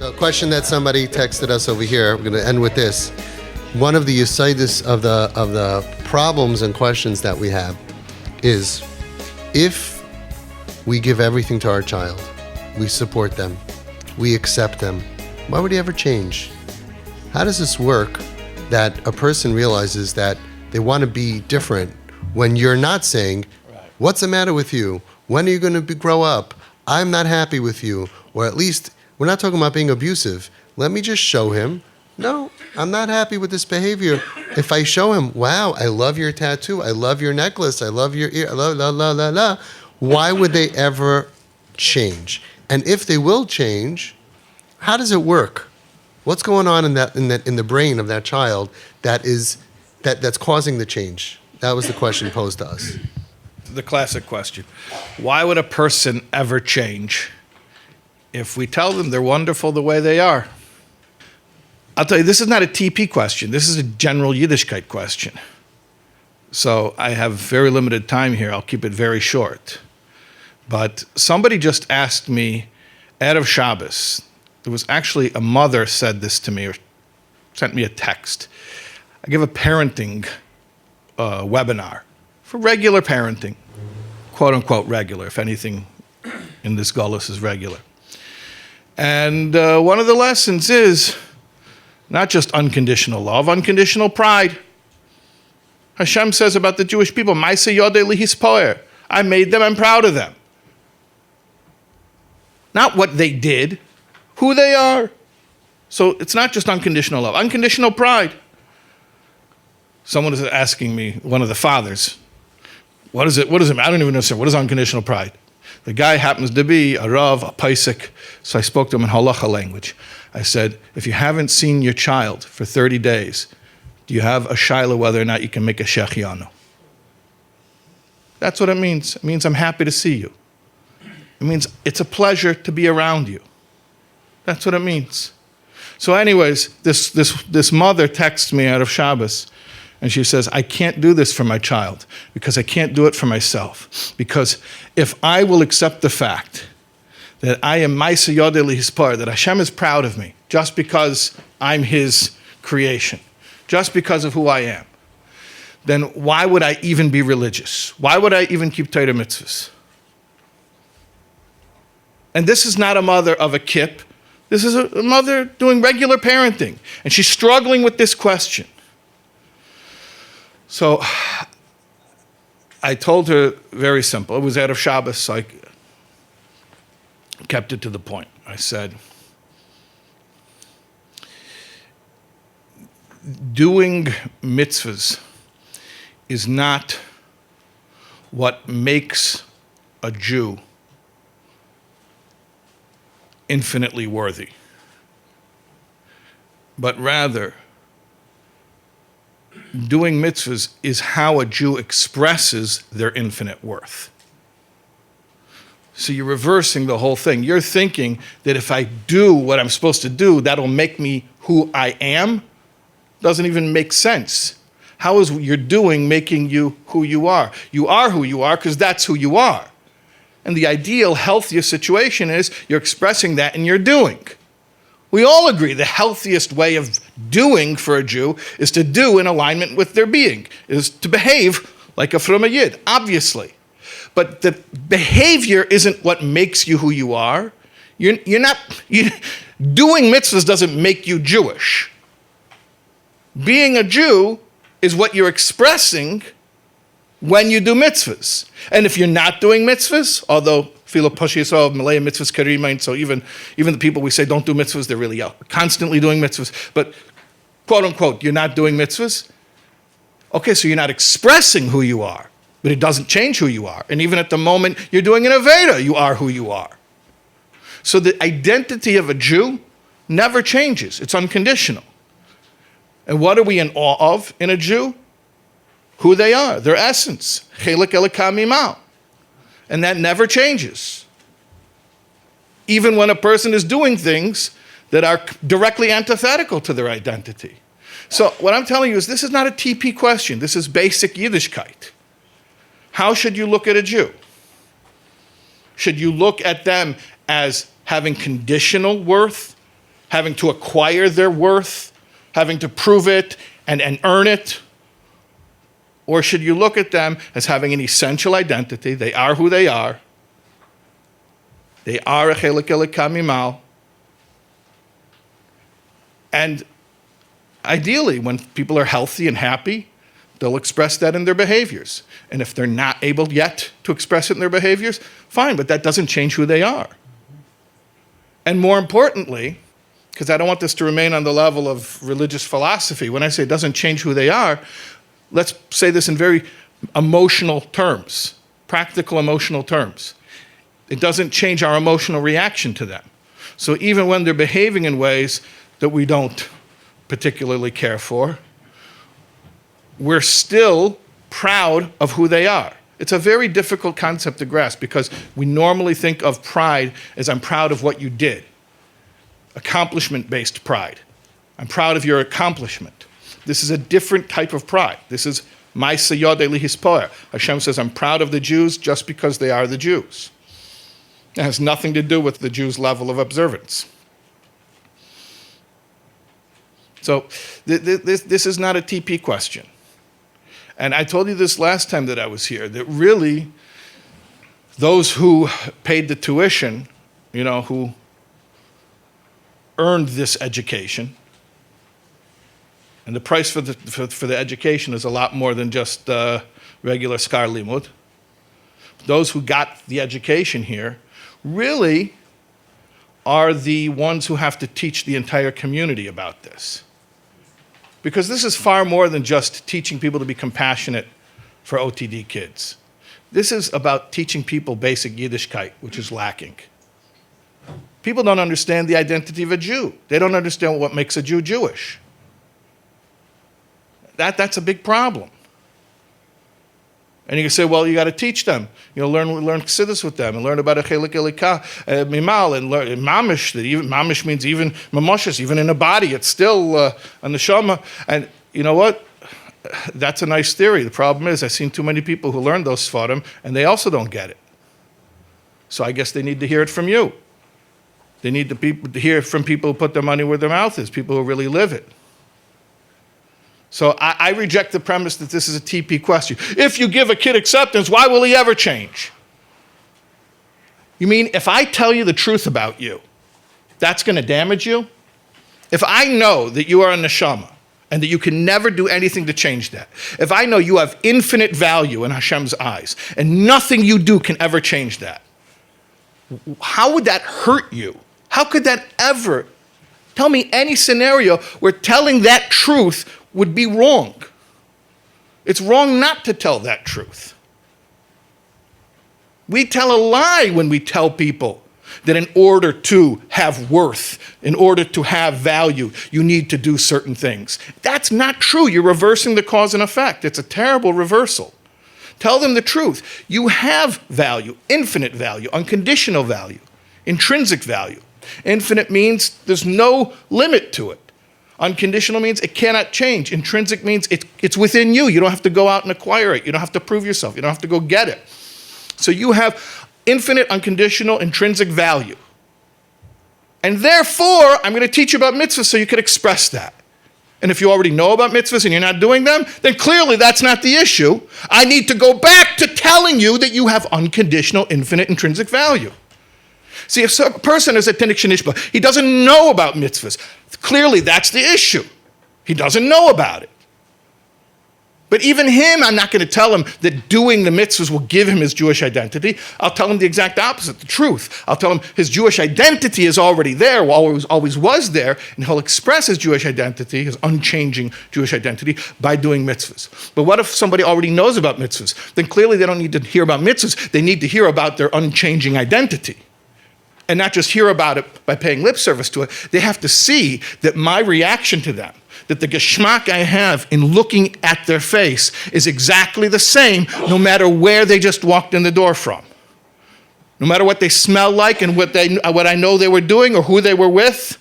So a question that somebody texted us over here, we're going to end with this. One of the yesodis of the problems and questions that we have is, if we give everything to our child, we support them, we accept them, why would he ever change? How does this work that a person realizes that they want to be different when you're not saying, what's the matter with you? When are you going to grow up? I'm not happy with you. Or at least, we're not talking about being abusive. Let me just show him, no, I'm not happy with this behavior. If I show him, wow, I love your tattoo, I love your necklace, I love your ear, la, la, la, la, la, why would they ever change? And if they will change, how does it work? What's going on in the brain of that child that's causing the change? That was the question posed to us. The classic question. Why would a person ever change if we tell them they're wonderful the way they are? I'll tell you, this is not a TP question. This is a general Yiddishkeit question. So I have very limited time here. I'll keep it very short. But somebody just asked me, Erev Shabbos, it was actually a mother said this to me or sent me a text. I give a parenting webinar for regular parenting, quote unquote regular, if anything in this Gullus is regular. And one of the lessons is not just unconditional love, unconditional pride. Hashem says about the Jewish people, Ma'aseh Yodei Lihispoer. I made them, I'm proud of them. Not what they did, who they are. So it's not just unconditional love, unconditional pride. Someone is asking me, one of the fathers, what is it? I don't even understand. What is unconditional pride? The guy happens to be a RAV, a Paisik, so I spoke to him in halacha language. I said, if you haven't seen your child for 30 days, do you have a shaila whether or not you can make a shechianu? That's what it means. It means I'm happy to see you. It means it's a pleasure to be around you. That's what it means. So anyways, this mother texts me out of Shabbos, and she says, I can't do this for my child because I can't do it for myself. Because if I will accept the fact that I am Ma'aseh Yodei Lihispar, that Hashem is proud of me just because I'm His creation, just because of who I am, then why would I even be religious? Why would I even keep Torah mitzvahs? And this is not a mother of a kip. This is a mother doing regular parenting. And she's struggling with this question. So I told her very simple. It was out of Shabbos, so I kept it to the point. I said, doing mitzvahs is not what makes a Jew infinitely worthy, but rather doing mitzvahs is how a Jew expresses their infinite worth. So you're reversing the whole thing. You're thinking that if I do what I'm supposed to do, that'll make me who I am. Doesn't even make sense. How is your doing making you who you are? You are who you are because that's who you are. And the ideal, healthiest situation is you're expressing that in your doing. We all agree the healthiest way of doing for a Jew is to do in alignment with their being, is to behave like a Fruma Yid, obviously. But the behavior isn't what makes you who you are. Doing mitzvahs doesn't make you Jewish. Being a Jew is what you're expressing when you do mitzvahs. And if you're not doing mitzvahs, although Filo Pashi Yisrael, Malay mitzvahs Karimain, so even the people we say don't do mitzvahs, they're really constantly doing mitzvahs. But quote unquote, you're not doing mitzvahs. Okay, so you're not expressing who you are, but it doesn't change who you are. And even at the moment you're doing an Aveda, you are who you are. So the identity of a Jew never changes. It's unconditional. And what are we in awe of in a Jew? Who they are, their essence. Chelik Elikah Mimah. And that never changes. Even when a person is doing things that are directly antithetical to their identity. So what I'm telling you is this is not a TP question. This is basic Yiddishkeit. How should you look at a Jew? Should you look at them as having conditional worth? having to acquire their worth, having to prove it and earn it? Or should you look at them as having an essential identity? They are who they are. They are a chelik elika mimal. And ideally, when people are healthy and happy, they'll express that in their behaviors. And if they're not able yet to express it in their behaviors, fine, but that doesn't change who they are. And more importantly, because I don't want this to remain on the level of religious philosophy, when I say it doesn't change who they are, let's say this in very emotional terms, practical emotional terms. It doesn't change our emotional reaction to them. So even when they're behaving in ways that we don't particularly care for, we're still proud of who they are. It's a very difficult concept to grasp because we normally think of pride as I'm proud of what you did. Accomplishment-based pride. I'm proud of your accomplishment. This is a different type of pride. This is ma'aseh yodei lihispoer. Hashem says, I'm proud of the Jews just because they are the Jews. It has nothing to do with the Jews' level of observance. So this is not a TP question. And I told you this last time that I was here, that really those who paid the tuition, who earned this education, and the price for the education is a lot more than just regular skar limud. Those who got the education here really are the ones who have to teach the entire community about this. Because this is far more than just teaching people to be compassionate for OTD kids. This is about teaching people basic Yiddishkeit, which is lacking. People don't understand the identity of a Jew. They don't understand what makes a Jew Jewish. That's a big problem. And you can say, well, you got to teach them. Learn chassidus with them and learn about a chelik elika mimal and learn mamish. That even mamish means even mamoshes, even in a body, it's still a neshama. And you know what? That's a nice theory. The problem is, I've seen too many people who learn those sfarim and they also don't get it. So I guess they need to hear it from you. They need to hear from people who put their money where their mouth is, people who really live it. So I reject the premise that this is a TP question. If you give a kid acceptance, why will he ever change? You mean if I tell you the truth about you, that's going to damage you? If I know that you are a neshama and that you can never do anything to change that, if I know you have infinite value in Hashem's eyes and nothing you do can ever change that, how would that hurt you? How could that ever? Tell me any scenario where telling that truth would be wrong. It's wrong not to tell that truth. We tell a lie when we tell people that in order to have worth, in order to have value, you need to do certain things. That's not true. You're reversing the cause and effect. It's a terrible reversal. Tell them the truth. You have value, infinite value, unconditional value, intrinsic value. Infinite means there's no limit to it. Unconditional means it cannot change. Intrinsic means it's within you. You don't have to go out and acquire it. You don't have to prove yourself. You don't have to go get it. So you have infinite, unconditional, intrinsic value. And therefore, I'm going to teach you about mitzvahs so you can express that. And if you already know about mitzvahs and you're not doing them, then clearly that's not the issue. I need to go back to telling you that you have unconditional, infinite, intrinsic value. See, if a person is a tinnik shenishba, he doesn't know about mitzvahs. Clearly, that's the issue. He doesn't know about it. But even him, I'm not going to tell him that doing the mitzvahs will give him his Jewish identity. I'll tell him the exact opposite, the truth. I'll tell him his Jewish identity is already there, always was there, and he'll express his Jewish identity, his unchanging Jewish identity, by doing mitzvahs. But what if somebody already knows about mitzvahs? Then clearly they don't need to hear about mitzvahs. They need to hear about their unchanging identity. And not just hear about it by paying lip service to it. They have to see that my reaction to them, that the geschmack I have in looking at their face is exactly the same no matter where they just walked in the door from. No matter what they smell like and what I know they were doing or who they were with.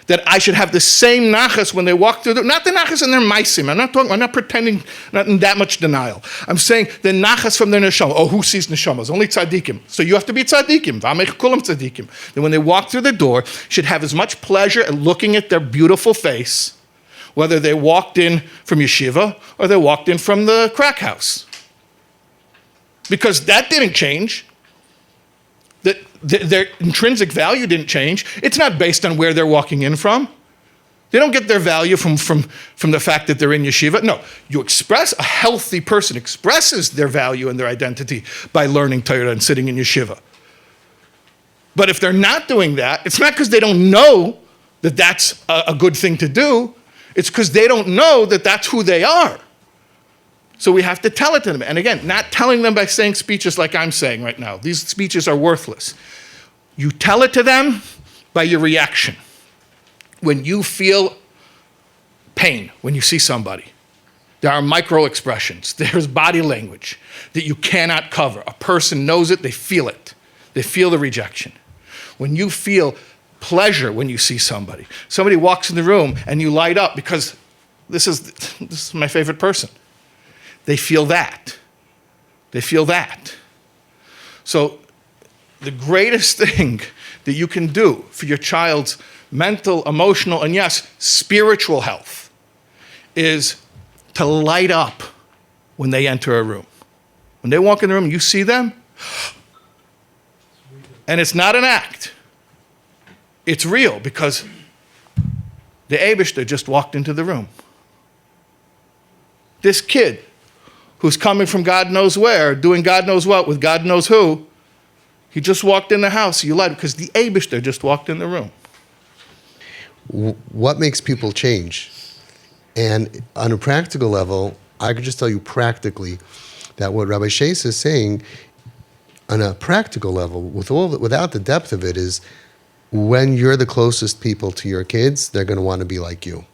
that I should have the same nachas when they walk through not the nachas in their maisim. I'm not pretending, not in that much denial. I'm saying the nachas from their neshama. Oh, who sees neshamas? Only tzaddikim. So you have to be tzaddikim. V'amech kulam tzaddikim. Then when they walk through the door, should have as much pleasure at looking at their beautiful face, whether they walked in from yeshiva or they walked in from the crack house. Because that didn't change. Their intrinsic value didn't change. It's not based on where they're walking in from. They don't get their value from the fact that they're in yeshiva. No, a healthy person expresses their value and their identity by learning Torah and sitting in yeshiva. But if they're not doing that, it's not because they don't know that that's a good thing to do. It's because they don't know that that's who they are. So we have to tell it to them. And again, not telling them by saying speeches like I'm saying right now. These speeches are worthless. You tell it to them by your reaction. When you feel pain, when you see somebody, there are micro expressions. There's body language that you cannot cover. A person knows it, they feel it. They feel the rejection. When you feel pleasure when you see somebody walks in the room and you light up because this is my favorite person. They feel that. They feel that. So the greatest thing that you can do for your child's mental, emotional, and yes, spiritual health is to light up when they enter a room. When they walk in the room and you see them, and it's not an act. It's real because the Eibishter just walked into the room. This kid who's coming from God knows where, doing God knows what with God knows who, he just walked in the house. You lied because the Eibishter just walked in the room. What makes people change? And on a practical level, I could just tell you practically that what Rabbi SHAIS is saying on a practical level, without the depth of it, is when you're the closest people to your kids, they're going to want to be like you.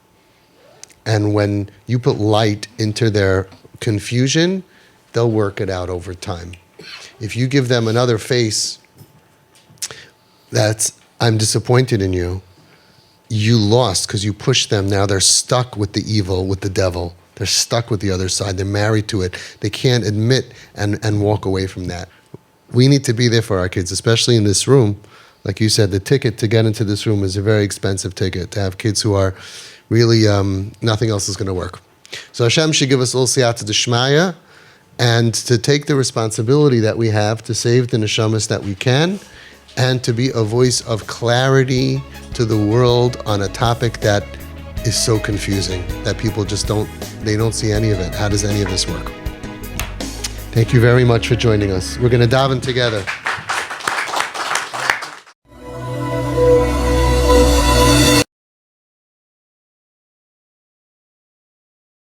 And when you put light into their confusion, they'll work it out over time. If you give them another face that's, I'm disappointed in you, you lost because you pushed them. Now they're stuck with the evil, with the devil. They're stuck with the other side. They're married to it. They can't admit and walk away from that. We need to be there for our kids, especially in this room. Like you said, the ticket to get into this room is a very expensive ticket, to have kids who are really, nothing else is going to work. So Hashem should give us all siyata d'shmaya, and to take the responsibility that we have to save the neshamas that we can, and to be a voice of clarity to the world on a topic that is so confusing that people just don't see any of it. How does any of this work? Thank you very much for joining us. We're going to daven together.